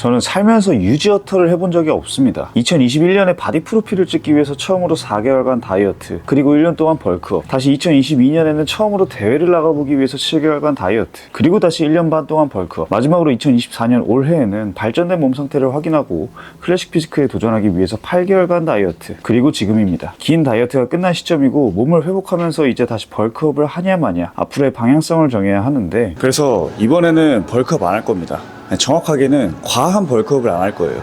저는 살면서 유지어터를 해본 적이 없습니다. 2021년에 바디 프로필을 찍기 위해서 처음으로 4개월간 다이어트, 그리고 1년 동안 벌크업, 다시 2022년에는 처음으로 대회를 나가보기 위해서 7개월간 다이어트, 그리고 다시 1년 반 동안 벌크업, 마지막으로 2024년 올해에는 발전된 몸 상태를 확인하고 클래식 피지크에 도전하기 위해서 8개월간 다이어트, 그리고 지금입니다. 긴 다이어트가 끝난 시점이고 몸을 회복하면서 이제 다시 벌크업을 하냐 마냐 앞으로의 방향성을 정해야 하는데, 그래서 이번에는 벌크업 안 할 겁니다. 정확하게는 과한 벌크업을 안 할 거예요.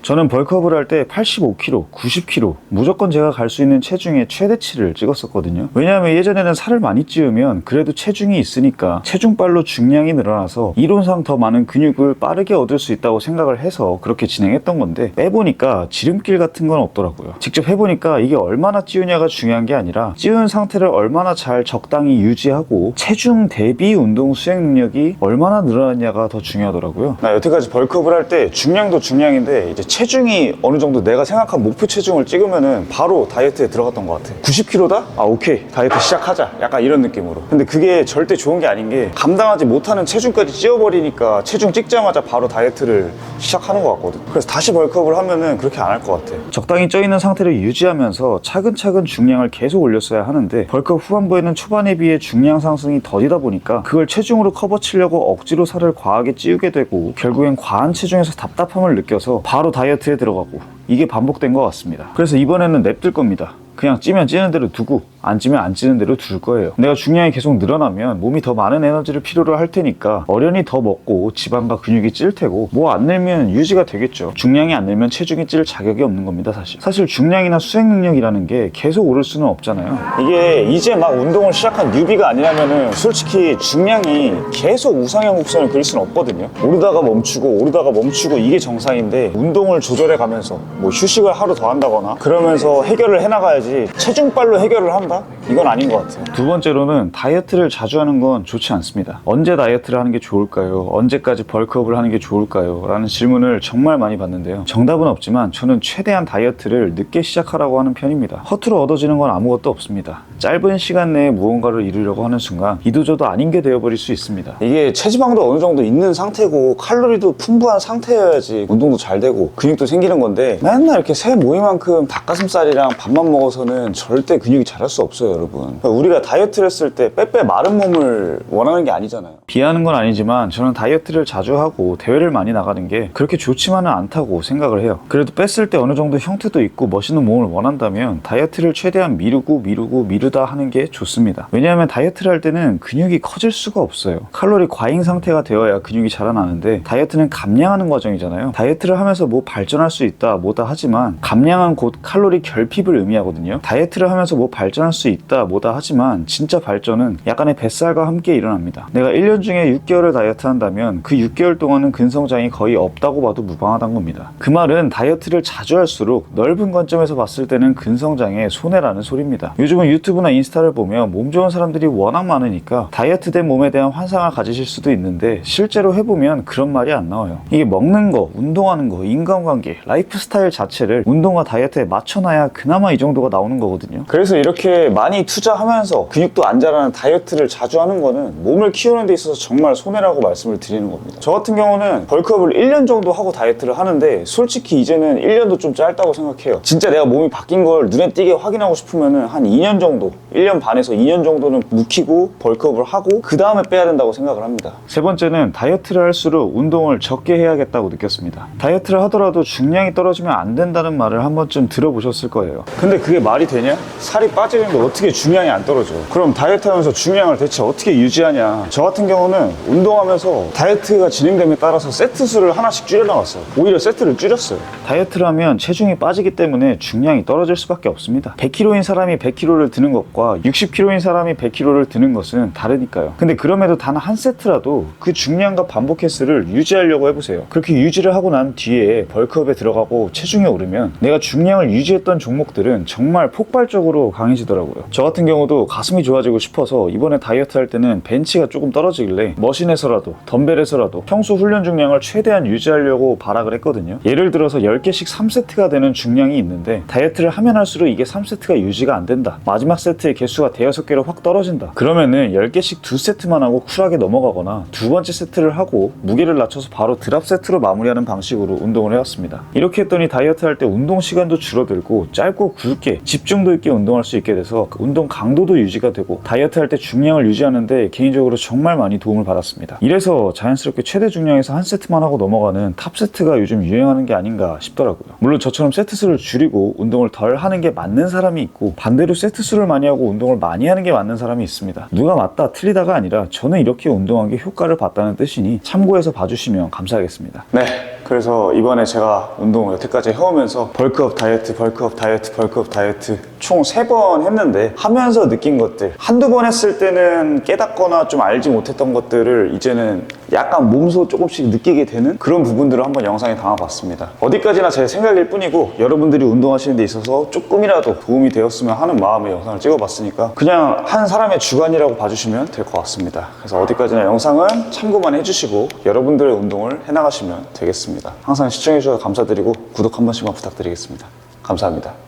저는 벌크업을 할 때 85kg, 90kg 무조건 제가 갈 수 있는 체중의 최대치를 찍었었거든요. 왜냐하면 예전에는 살을 많이 찌우면 그래도 체중이 있으니까 체중빨로 중량이 늘어나서 이론상 더 많은 근육을 빠르게 얻을 수 있다고 생각을 해서 그렇게 진행했던 건데, 빼보니까 지름길 같은 건 없더라고요. 직접 해보니까 이게 얼마나 찌우냐가 중요한 게 아니라 찌운 상태를 얼마나 잘 적당히 유지하고 체중 대비 운동 수행 능력이 얼마나 늘어났냐가 더 중요하더라고요. 나 여태까지 벌크업을 할 때 중량도 중량인데 이제 체중이 어느 정도 내가 생각한 목표 체중을 찍으면은 바로 다이어트에 들어갔던 것 같아. 90kg다? 아 오케이, 다이어트 시작하자, 약간 이런 느낌으로. 근데 그게 절대 좋은 게 아닌 게, 감당하지 못하는 체중까지 찌워버리니까 체중 찍자마자 바로 다이어트를 시작하는 것 같거든. 그래서 다시 벌크업을 하면은 그렇게 안 할 것 같아. 적당히 쪄있는 상태를 유지하면서 차근차근 중량을 계속 올렸어야 하는데, 벌크업 후반부에는 초반에 비해 중량 상승이 더디다 보니까 그걸 체중으로 커버치려고 억지로 살을 과하게 찌우게 되고, 결국엔 과한 체중에서 답답함을 느껴서 바로 다이어트에 들어가고, 이게 반복된 것 같습니다. 그래서 이번에는 냅둘 겁니다. 그냥 찌면 찌는 대로 두고 안 찌면 안 찌는 대로 둘 거예요. 내가 중량이 계속 늘어나면 몸이 더 많은 에너지를 필요로 할 테니까 어련히 더 먹고 지방과 근육이 찔 테고, 뭐 안 늘면 유지가 되겠죠. 중량이 안 늘면 체중이 찔 자격이 없는 겁니다. 사실 중량이나 수행 능력이라는 게 계속 오를 수는 없잖아요. 이게 이제 막 운동을 시작한 뉴비가 아니라면은 솔직히 중량이 계속 우상향 곡선을 그릴 수는 없거든요. 오르다가 멈추고 이게 정상인데, 운동을 조절해 가면서 뭐 휴식을 하루 더 한다거나 그러면서 해결을 해나가야지 체중빨로 해결을 한다? 이건 아닌 것 같아요. 두 번째로는 다이어트를 자주 하는 건 좋지 않습니다. 언제 다이어트를 하는 게 좋을까요? 언제까지 벌크업을 하는 게 좋을까요? 라는 질문을 정말 많이 받는데요. 정답은 없지만 저는 최대한 다이어트를 늦게 시작하라고 하는 편입니다. 허투루 얻어지는 건 아무것도 없습니다. 짧은 시간 내에 무언가를 이루려고 하는 순간 이도저도 아닌 게 되어버릴 수 있습니다. 이게 체지방도 어느 정도 있는 상태고 칼로리도 풍부한 상태여야지 운동도 잘 되고 근육도 생기는 건데, 맨날 이렇게 새 모이만큼 닭가슴살이랑 밥만 먹어서는 절대 근육이 자랄 수 없어요, 여러분. 그러니까 우리가 다이어트를 했을 때 빼빼 마른 몸을 원하는 게 아니잖아요. 비하는 건 아니지만 저는 다이어트를 자주 하고 대회를 많이 나가는 게 그렇게 좋지만은 않다고 생각을 해요. 그래도 뺐을 때 어느 정도 형태도 있고 멋있는 몸을 원한다면 다이어트를 최대한 미루다 하는 게 좋습니다. 왜냐하면 다이어트를 할 때는 근육이 커질 수가 없어요. 칼로리 과잉 상태가 되어야 근육이 자라나는데, 다이어트는 감량하는 과정이잖아요. 다이어트를 하면서 뭐 발전할 수 있다 뭐다 하지만, 감량은 곧 칼로리 결핍을 의미하거든요. 다이어트를 하면서 뭐 발전할 수 있다 뭐다 하지만 진짜 발전은 약간의 뱃살과 함께 일어납니다. 내가 1년 중에 6개월을 다이어트 한다면 그 6개월 동안은 근성장이 거의 없다고 봐도 무방하다는 겁니다. 그 말은 다이어트를 자주 할수록 넓은 관점에서 봤을 때는 근성장에 손해라는 소리입니다. 요즘은 유튜브나 인스타를 보면 몸 좋은 사람들이 워낙 많으니까 다이어트 된 몸에 대한 환상을 가지실 수도 있는데, 실제로 해보면 그런 말이 안 나와요. 이게 먹는 거, 운동하는 거, 인간관계, 라이프 스타일 자체를 운동과 다이어트에 맞춰놔야 그나마 이 정도가 나오는 거거든요. 그래서 이렇게 많이 투자하면서 근육도 안 자라는 다이어트를 자주 하는 거는 몸을 키우는 데 있어서 정말 손해라고 말씀을 드리는 겁니다. 저 같은 경우는 벌크업을 1년 정도 하고 다이어트를 하는데, 솔직히 이제는 1년도 좀 짧다고 생각해요. 진짜 내가 몸이 바뀐 걸 눈에 띄게 확인하고 싶으면은 한 2년 정도, 1년 반에서 2년 정도는 묵히고 벌크업을 하고 그 다음에 빼야 된다고 생각을 합니다. 세 번째는 다이어트를 할수록 운동을 적게 해야겠다고 느꼈습니다. 다이어트를 하더라도 중량이 떨어지면 안 된다는 말을 한 번쯤 들어보셨을 거예요. 근데 그게 말이 되냐? 살이 빠지는데 어떻게 중량이 안 떨어져? 그럼 다이어트 하면서 중량을 대체 어떻게 유지하냐? 저 같은 경우는 운동하면서 다이어트가 진행됨에 따라서 세트 수를 하나씩 줄여나갔어요. 오히려 세트를 줄였어요. 다이어트를 하면 체중이 빠지기 때문에 중량이 떨어질 수밖에 없습니다. 100kg인 사람이 100kg를 드는 것과 60kg인 사람이 100kg를 드는 것은 다르니까요. 근데 그럼에도 단 한 세트라도 그 중량과 반복 횟수를 유지하려고 해보세요. 그렇게 유지를 하고 난 뒤에 벌크업에 들어가고 체중이 오르면 내가 중량을 유지했던 종목들은 정말 폭발적으로 강해지더라고요. 저 같은 경우도 가슴이 좋아지고 싶어서 이번에 다이어트 할 때는 벤치가 조금 떨어지길래 머신에서라도 덤벨에서라도 평소 훈련 중량을 최대한 유지하려고 발악을 했거든요. 예를 들어서 10개씩 3세트가 되는 중량이 있는데 다이어트를 하면 할수록 이게 3세트가 유지가 안 된다. 마지막 세트의 개수가 대여섯 개로 확 떨어진다. 그러면은 10개씩 2세트만 하고 쿨하게 넘어가거나 두 번째 세트를 하고 무게를 낮춰서 바로 드랍 세트로 마무리하는 방식으로 운동을 해왔습니다. 이렇게 했더니 다이어트 할 때 운동 시간도 줄어들고 짧고 굵게 집중도 있게 운동할 수 있게 돼서 운동 강도도 유지가 되고 다이어트 할 때 중량을 유지하는데 개인적으로 정말 많이 도움을 받았습니다. 이래서 자연스럽게 최대 중량에서 한 세트만 하고 넘어가는 탑 세트가 요즘 유행하는 게 아닌가 싶더라고요. 물론 저처럼 세트 수를 줄이고 운동을 덜 하는 게 맞는 사람이 있고 반대로 세트 수를 많이 하고 운동을 많이 하는 게 맞는 사람이 있습니다. 누가 맞다 틀리다가 아니라 저는 이렇게 운동한 게 효과를 봤다는 뜻이니 참고해서 봐주시면 감사하겠습니다. 네, 그래서 이번에 제가 운동 여태까지 해오면서 벌크업 다이어트, 벌크업 다이어트, 벌크업 다이어트 총 3번 했는데 하면서 느낀 것들, 한두 번 했을 때는 깨닫거나 좀 알지 못했던 것들을 이제는 약간 몸소 조금씩 느끼게 되는 그런 부분들을 한번 영상에 담아봤습니다. 어디까지나 제 생각일 뿐이고 여러분들이 운동하시는 데 있어서 조금이라도 도움이 되었으면 하는 마음에 영상을 찍어봤으니까 그냥 한 사람의 주관이라고 봐주시면 될 것 같습니다. 그래서 어디까지나 영상은 참고만 해주시고 여러분들의 운동을 해나가시면 되겠습니다. 항상 시청해주셔서 감사드리고 구독 한 번씩만 부탁드리겠습니다. 감사합니다.